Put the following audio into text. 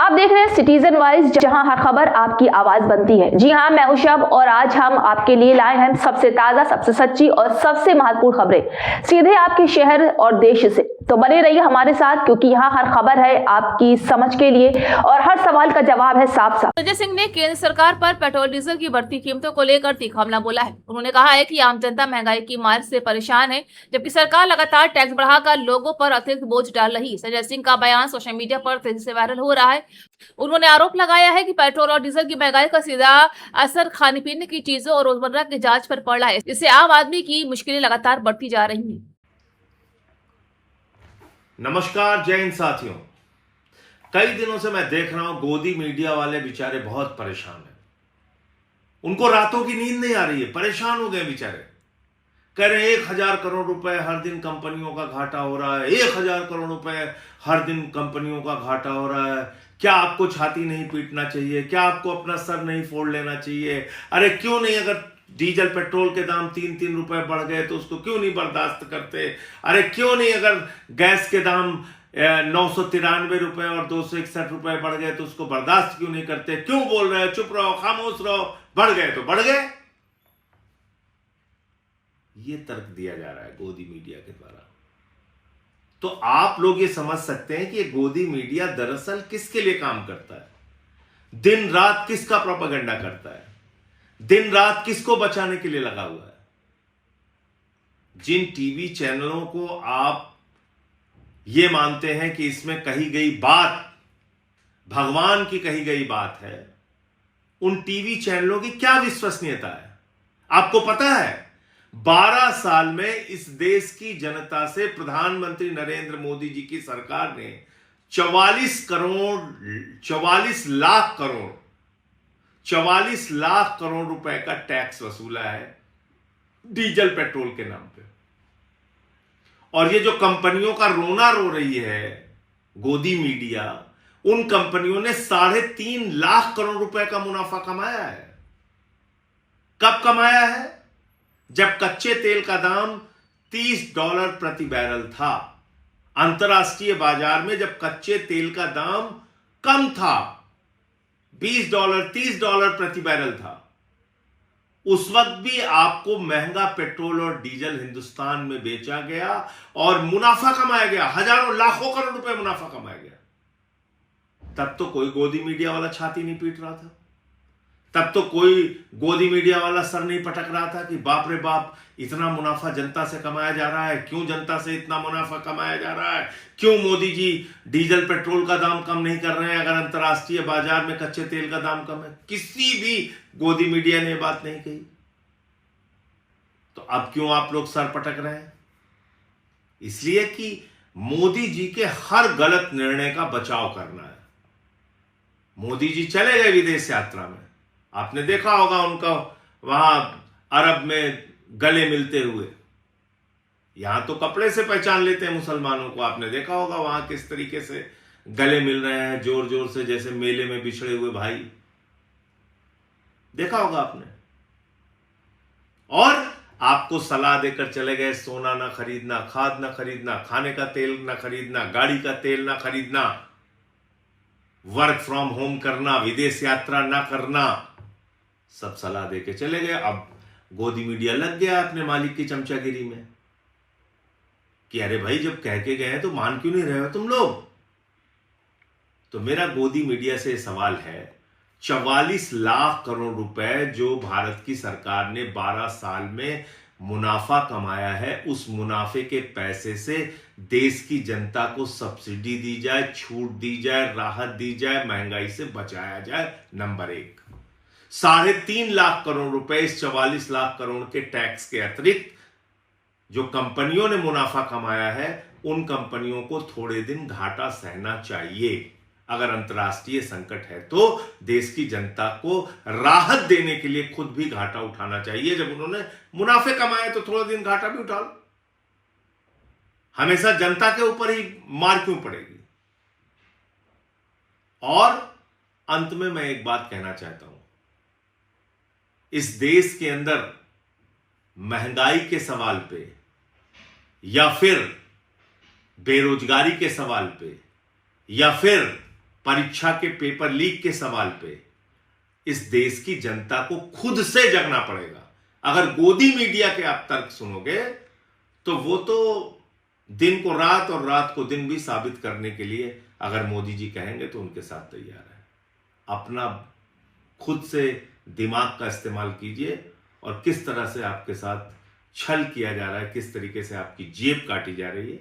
आप देख रहे हैं सिटीजन वाइज, जहां हर खबर आपकी आवाज बनती है। जी हां, मैं उषब और आज हम आपके लिए लाए हैं सबसे ताजा, सबसे सच्ची और सबसे महत्वपूर्ण खबरें सीधे आपके शहर और देश से। तो बने रहिए हमारे साथ, क्योंकि यहाँ हर खबर है आपकी समझ के लिए और हर सवाल का जवाब है साफ साफ। संजय सिंह ने केंद्र सरकार पर पेट्रोल डीजल की बढ़ती कीमतों को लेकर तीखा हमला बोला है। उन्होंने कहा है कि आम जनता महंगाई की मार से परेशान है, जबकि सरकार लगातार टैक्स बढ़ाकर लोगों पर अतिरिक्त बोझ डाल रही है। संजय सिंह का बयान सोशल मीडिया पर तेजी से वायरल हो रहा है। उन्होंने आरोप लगाया है कि पेट्रोल और डीजल की महंगाई का सीधा असर खाने पीने की चीजों और रोजमर्रा की जांच पर पड़ रहा है। इससे आम आदमी की मुश्किलें लगातार बढ़ती जा रही हैं। नमस्कार, जय हिंद साथियों। कई दिनों से मैं देख रहा हूं गोदी मीडिया वाले बेचारे बहुत परेशान हैं। उनको रातों की नींद नहीं आ रही है, परेशान हो गए बेचारे। कह रहे हैं 1000 करोड़ रुपए हर दिन कंपनियों का घाटा हो रहा है, 1000 करोड़ रुपए हर दिन कंपनियों का घाटा हो रहा है। क्या आपको छाती नहीं पीटना चाहिए? क्या आपको अपना सर नहीं फोड़ लेना चाहिए? अरे क्यों नहीं, अगर डीजल पेट्रोल के दाम 3-3 रुपए बढ़ गए तो उसको क्यों नहीं बर्दाश्त करते? अरे क्यों नहीं, अगर गैस के दाम 993 रुपए और 261 रुपए बढ़ गए तो उसको बर्दाश्त क्यों नहीं करते? क्यों बोल रहे हो? चुप रहो, खामोश रहो। बढ़ गए तो बढ़ गए। ये तर्क दिया जा रहा है गोदी मीडिया के द्वारा। तो आप लोग ये समझ सकते हैं कि ये गोदी मीडिया दरअसल किसके लिए काम करता है, दिन रात किसका प्रोपेगेंडा करता है, दिन रात किसको बचाने के लिए लगा हुआ है। जिन टीवी चैनलों को आप ये मानते हैं कि इसमें कही गई बात भगवान की कही गई बात है, उन टीवी चैनलों की क्या विश्वसनीयता है? आपको पता है 12 साल में इस देश की जनता से प्रधानमंत्री नरेंद्र मोदी जी की सरकार ने 44 लाख करोड़ रुपए का टैक्स वसूला है डीजल पेट्रोल के नाम पे। और ये जो कंपनियों का रोना रो रही है गोदी मीडिया, उन कंपनियों ने 3.5 लाख करोड़ रुपए का मुनाफा कमाया है। कब कमाया है? जब कच्चे तेल का दाम $30 प्रति बैरल था। अंतरराष्ट्रीय बाजार में जब कच्चे तेल का दाम कम था, $20 $30 प्रति बैरल था, उस वक्त भी आपको महंगा पेट्रोल और डीजल हिंदुस्तान में बेचा गया और मुनाफा कमाया गया। हजारों लाखों करोड़ रुपए मुनाफा कमाया गया। तब तो कोई गोदी मीडिया वाला छाती नहीं पीट रहा था, तब तो कोई गोदी मीडिया वाला सर नहीं पटक रहा था कि बाप रे बाप, इतना मुनाफा जनता से कमाया जा रहा है। क्यों जनता से इतना मुनाफा कमाया जा रहा है? क्यों मोदी जी डीजल पेट्रोल का दाम कम नहीं कर रहे हैं अगर अंतरराष्ट्रीय बाजार में कच्चे तेल का दाम कम है? किसी भी गोदी मीडिया ने बात नहीं कही। तो अब क्यों आप लोग सर पटक रहे हैं? इसलिए कि मोदी जी के हर गलत निर्णय का बचाव करना है। मोदी जी चले गए विदेश यात्रा में, आपने देखा होगा उनका वहां अरब में गले मिलते हुए। यहां तो कपड़े से पहचान लेते हैं मुसलमानों को, आपने देखा होगा वहां किस तरीके से गले मिल रहे हैं जोर जोर से, जैसे मेले में बिछड़े हुए भाई। देखा होगा आपने। और आपको सलाह देकर चले गए सोना ना खरीदना, खाद ना खरीदना, खाने का तेल ना खरीदना, गाड़ी का तेल ना खरीदना, वर्क फ्रॉम होम करना, विदेश यात्रा ना करना, सब सलाह देके चले गए। अब गोदी मीडिया लग गया अपने मालिक की चमचागिरी में कि अरे भाई, जब कह के गए हैं तो मान क्यों नहीं रहे हो तुम लोग? तो मेरा गोदी मीडिया से सवाल है, 44 लाख करोड़ रुपए जो भारत की सरकार ने 12 साल में मुनाफा कमाया है, उस मुनाफे के पैसे से देश की जनता को सब्सिडी दी जाए, छूट दी जाए, राहत दी जाए, महंगाई से बचाया जाए। नंबर 1, 3.5 लाख करोड़ रुपए इस 44 लाख करोड़ के टैक्स के अतिरिक्त जो कंपनियों ने मुनाफा कमाया है, उन कंपनियों को थोड़े दिन घाटा सहना चाहिए। अगर अंतरराष्ट्रीय संकट है तो देश की जनता को राहत देने के लिए खुद भी घाटा उठाना चाहिए। जब उन्होंने मुनाफे कमाए तो थोड़ा दिन घाटा भी उठा लो। हमेशा जनता के ऊपर ही मार क्यों पड़ेगी? और अंत में मैं एक बात कहना चाहता हूं, इस देश के अंदर महंगाई के सवाल पे या फिर बेरोजगारी के सवाल पे या फिर परीक्षा के पेपर लीक के सवाल पे इस देश की जनता को खुद से जगना पड़ेगा। अगर गोदी मीडिया के आप तर्क सुनोगे तो वो तो दिन को रात और रात को दिन भी साबित करने के लिए अगर मोदी जी कहेंगे तो उनके साथ तैयार है। अपना खुद से दिमाग का इस्तेमाल कीजिए और किस तरह से आपके साथ छल किया जा रहा है, किस तरीके से आपकी जेब काटी जा रही है,